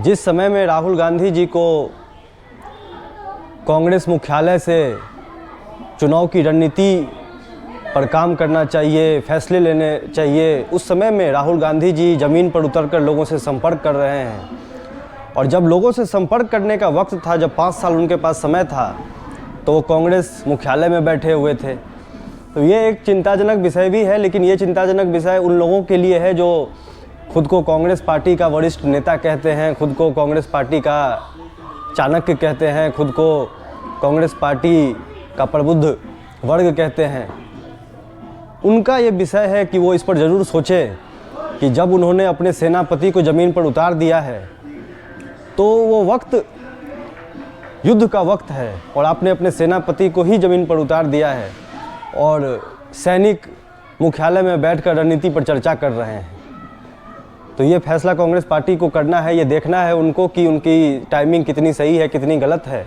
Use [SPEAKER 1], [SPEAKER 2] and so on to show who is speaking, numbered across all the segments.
[SPEAKER 1] जिस समय में राहुल गांधी जी को कांग्रेस मुख्यालय से चुनाव की रणनीति पर काम करना चाहिए, फैसले लेने चाहिए, उस समय में राहुल गांधी जी ज़मीन पर उतरकर लोगों से संपर्क कर रहे हैं। और जब लोगों से संपर्क करने का वक्त था, जब 5 साल उनके पास समय था, तो वो कांग्रेस मुख्यालय में बैठे हुए थे। तो ये एक चिंताजनक विषय भी है, लेकिन ये चिंताजनक विषय उन लोगों के लिए है जो खुद को कांग्रेस पार्टी का वरिष्ठ नेता कहते हैं, खुद को कांग्रेस पार्टी का चाणक्य कहते हैं, खुद को कांग्रेस पार्टी का प्रबुद्ध वर्ग कहते हैं। उनका ये विषय है कि वो इस पर ज़रूर सोचें कि जब उन्होंने अपने सेनापति को ज़मीन पर उतार दिया है तो वो वक्त युद्ध का वक्त है और आपने अपने सेनापति को ही ज़मीन पर उतार दिया है और सैनिक मुख्यालय में बैठकर रणनीति पर चर्चा कर रहे हैं। तो ये फैसला कांग्रेस पार्टी को करना है, ये देखना है उनको कि उनकी टाइमिंग कितनी सही है, कितनी गलत है।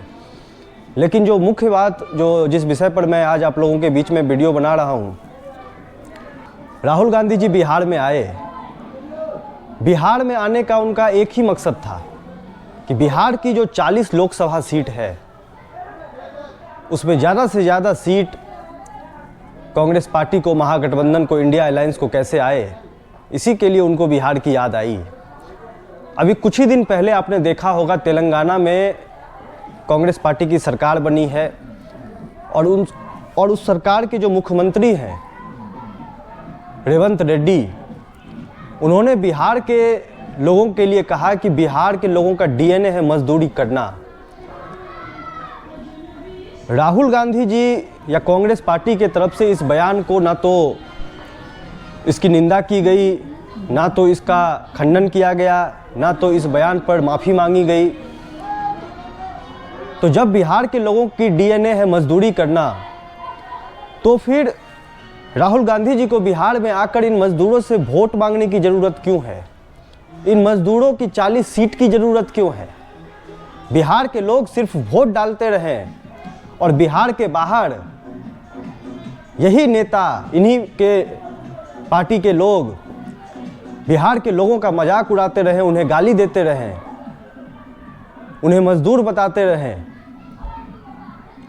[SPEAKER 1] लेकिन जो मुख्य बात, जो जिस विषय पर मैं आज आप लोगों के बीच में वीडियो बना रहा हूँ, राहुल गांधी जी बिहार में आए। बिहार में आने का उनका एक ही मकसद था कि बिहार की जो 40 लोकसभा सीट है उसमें ज़्यादा से ज़्यादा सीट कांग्रेस पार्टी को, महागठबंधन को, इंडिया अलायंस को कैसे आए, इसी के लिए उनको बिहार की याद आई। अभी कुछ ही दिन पहले आपने देखा होगा तेलंगाना में कांग्रेस पार्टी की सरकार बनी है और उस सरकार के जो मुख्यमंत्री हैं रेवंत रेड्डी, उन्होंने बिहार के लोगों के लिए कहा कि बिहार के लोगों का डीएनए है मजदूरी करना। राहुल गांधी जी या कांग्रेस पार्टी के तरफ से इस बयान को ना तो इसकी निंदा की गई, ना तो इसका खंडन किया गया, ना तो इस बयान पर माफ़ी मांगी गई। तो जब बिहार के लोगों की डीएनए है मजदूरी करना, तो फिर राहुल गांधी जी को बिहार में आकर इन मजदूरों से वोट मांगने की ज़रूरत क्यों है? इन मजदूरों की 40 सीट की ज़रूरत क्यों है? बिहार के लोग सिर्फ वोट डालते रहें और बिहार के बाहर यही नेता, इन्हीं के पार्टी के लोग बिहार के लोगों का मजाक उड़ाते रहें, उन्हें गाली देते रहें, उन्हें मजदूर बताते रहें,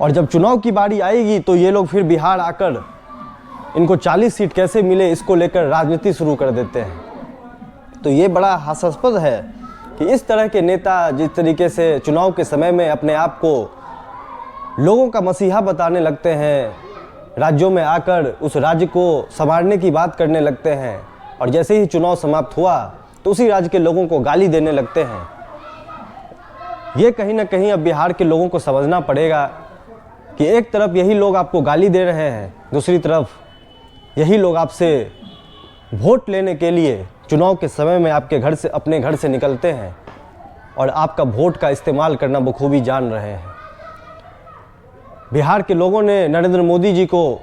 [SPEAKER 1] और जब चुनाव की बारी आएगी तो ये लोग फिर बिहार आकर इनको 40 सीट कैसे मिले, इसको लेकर राजनीति शुरू कर देते हैं। तो ये बड़ा हास्यास्पद है कि इस तरह के नेता जिस तरीके से चुनाव के समय में अपने आप को लोगों का मसीहा बताने लगते हैं, राज्यों में आकर उस राज्य को संवारने की बात करने लगते हैं, और जैसे ही चुनाव समाप्त हुआ तो उसी राज्य के लोगों को गाली देने लगते हैं। ये कहीं ना कहीं अब बिहार के लोगों को समझना पड़ेगा कि एक तरफ यही लोग आपको गाली दे रहे हैं, दूसरी तरफ यही लोग आपसे वोट लेने के लिए चुनाव के समय में आपके घर से, अपने घर से निकलते हैं और आपका वोट का इस्तेमाल करना बखूबी जान रहे हैं। बिहार के लोगों ने नरेंद्र मोदी जी को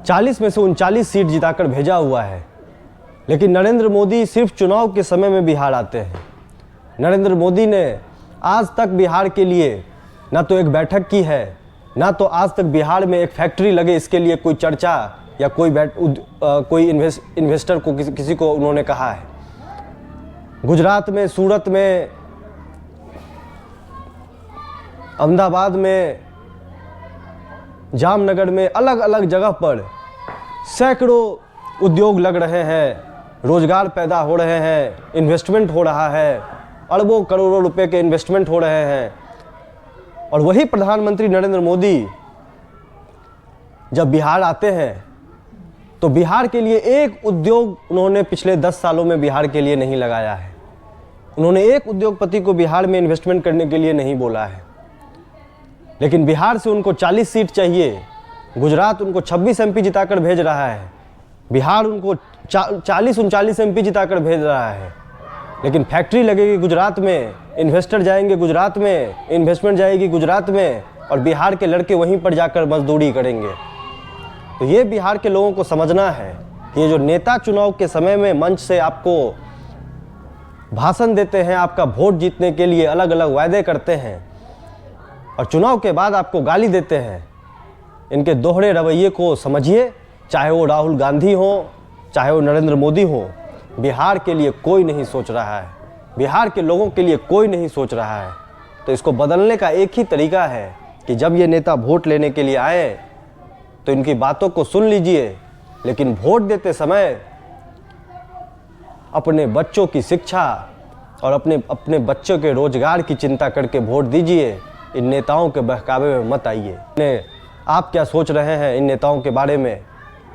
[SPEAKER 1] 40 में से 39 सीट जिताकर भेजा हुआ है, लेकिन नरेंद्र मोदी सिर्फ चुनाव के समय में बिहार आते हैं। नरेंद्र मोदी ने आज तक बिहार के लिए ना तो एक बैठक की है, ना तो आज तक बिहार में एक फैक्ट्री लगे इसके लिए कोई चर्चा या कोई इन्वेस्टर को किसी को उन्होंने कहा है। गुजरात में, सूरत में, अहमदाबाद में, जामनगर में, अलग अलग जगह पर सैकड़ों उद्योग लग रहे हैं, रोजगार पैदा हो रहे हैं, इन्वेस्टमेंट हो रहा है, अरबों करोड़ों रुपए के इन्वेस्टमेंट हो रहे हैं। और वही प्रधानमंत्री नरेंद्र मोदी जब बिहार आते हैं तो बिहार के लिए एक उद्योग उन्होंने पिछले 10 सालों में बिहार के लिए नहीं लगाया है। उन्होंने एक उद्योगपति को बिहार में इन्वेस्टमेंट करने के लिए नहीं बोला है। लेकिन बिहार से उनको 40 सीट चाहिए, गुजरात उनको 26 एमपी जिताकर भेज रहा है, बिहार उनको 40-39 एमपी जिताकर भेज रहा है, लेकिन फैक्ट्री लगेगी गुजरात में, इन्वेस्टर जाएंगे गुजरात में, इन्वेस्टमेंट जाएगी गुजरात में, और बिहार के लड़के वहीं पर जाकर मजदूरी करेंगे। तो ये बिहार के लोगों को समझना है कि ये जो नेता चुनाव के समय में मंच से आपको भाषण देते हैं, आपका वोट जीतने के लिए अलग अलग वायदे करते हैं और चुनाव के बाद आपको गाली देते हैं, इनके दोहरे रवैये को समझिए। चाहे वो राहुल गांधी हो, चाहे वो नरेंद्र मोदी हो, बिहार के लिए कोई नहीं सोच रहा है। बिहार के लोगों के लिए कोई नहीं सोच रहा है। तो इसको बदलने का एक ही तरीका है कि जब ये नेता वोट लेने के लिए आए तो इनकी बातों को सुन लीजिए, लेकिन वोट देते समय अपने बच्चों की शिक्षा और अपने बच्चों के रोजगार की चिंता करके वोट दीजिए। इन नेताओं के बहकावे में मत आइए। आप क्या सोच रहे हैं इन नेताओं के बारे में?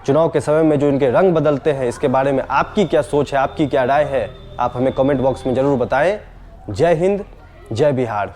[SPEAKER 1] चुनाव के समय में जो इनके रंग बदलते हैं, इसके बारे में आपकी क्या सोच है, आपकी क्या राय है? आप हमें कमेंट बॉक्स में ज़रूर बताएं। जय हिंद, जय बिहार।